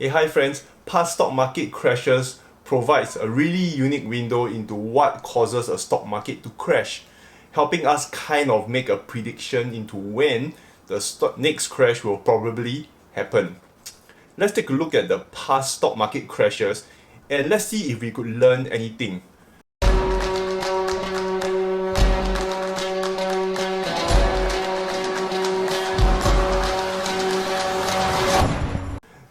Hi friends, past stock market crashes provides a really unique window into what causes a stock market to crash, helping us kind of make a prediction into when the next crash will probably happen. Let's take a look at the past stock market crashes and let's see if we could learn anything.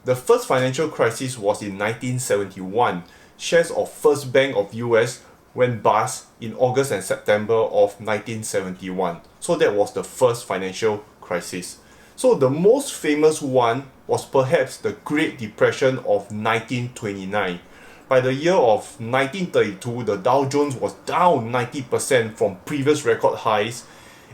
The first financial crisis was in 1971. Shares of First Bank of US went bust in August and September of 1971. So that was the first financial crisis. So the most famous one was perhaps the Great Depression of 1929. By the year of 1932, the Dow Jones was down 90% from previous record highs.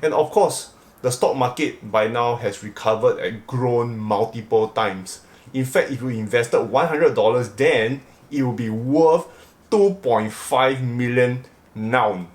And of course, the stock market by now has recovered and grown multiple times. In fact, if you invested $100 then, it will be worth 2.5 million now.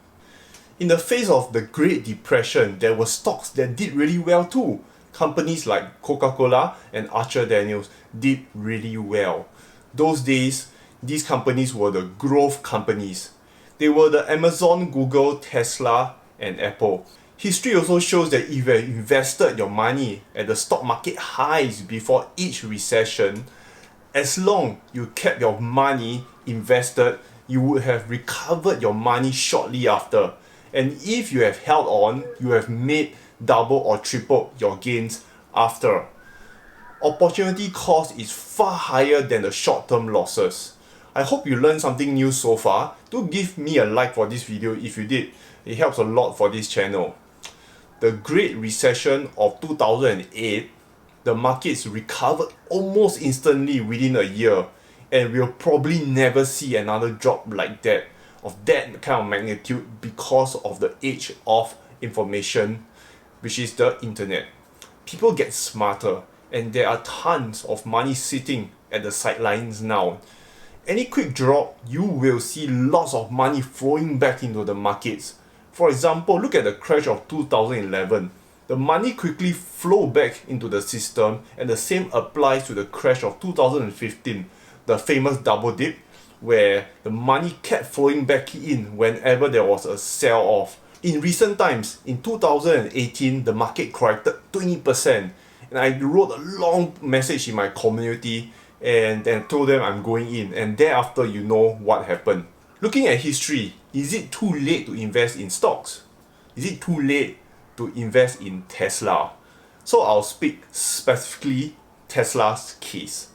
In the face of the Great Depression, there were stocks that did really well too. Companies like Coca-Cola and Archer Daniels did really well. Those days, these companies were the growth companies. They were the Amazon, Google, Tesla, and Apple. History also shows that if you have invested your money at the stock market highs before each recession, as long you kept your money invested, you would have recovered your money shortly after. And if you have held on, you have made double or triple your gains after. Opportunity cost is far higher than the short-term losses. I hope you learned something new so far. Do give me a like for this video if you did. It helps a lot for this channel. The Great Recession of 2008, the markets recovered almost instantly within a year, and we'll probably never see another drop like that, of that kind of magnitude, because of the age of information, which is the internet. People get smarter, and there are tons of money sitting at the sidelines now. Any quick drop, you will see lots of money flowing back into the markets. For example, look at the crash of 2011. The money quickly flowed back into the system, and the same applies to the crash of 2015, the famous double dip, where the money kept flowing back in whenever there was a sell-off. In recent times, in 2018, the market corrected 20%, and I wrote a long message in my community and then told them I'm going in, and thereafter you know what happened. Looking at history, is it too late to invest in stocks? Is it too late to invest in Tesla? So I'll speak specifically Tesla's case.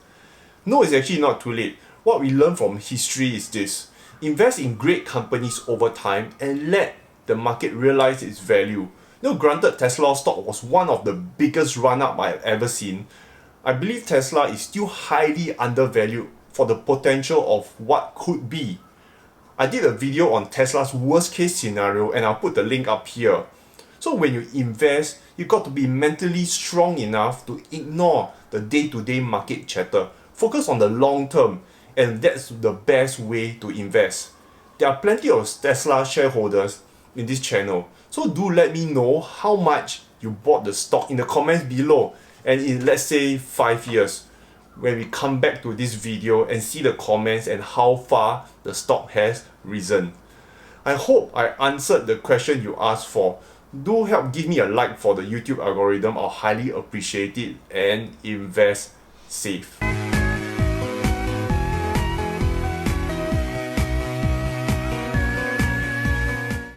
No, it's actually not too late. What we learn from history is this: invest in great companies over time and let the market realize its value. Granted, Tesla stock was one of the biggest run-up I've ever seen. I believe Tesla is still highly undervalued for the potential of what could be. I did a video on Tesla's worst case scenario and I'll put the link up here. So when you invest, you got to be mentally strong enough to ignore the day-to-day market chatter. Focus on the long term, and that's the best way to invest. There are plenty of Tesla shareholders in this channel, so do let me know how much you bought the stock in the comments below, and in, let's say, 5 years, when we come back to this video and see the comments and how far the stock has risen. I hope I answered the question you asked for. Do help give me a like for the YouTube algorithm. I'll highly appreciate it, and invest safe.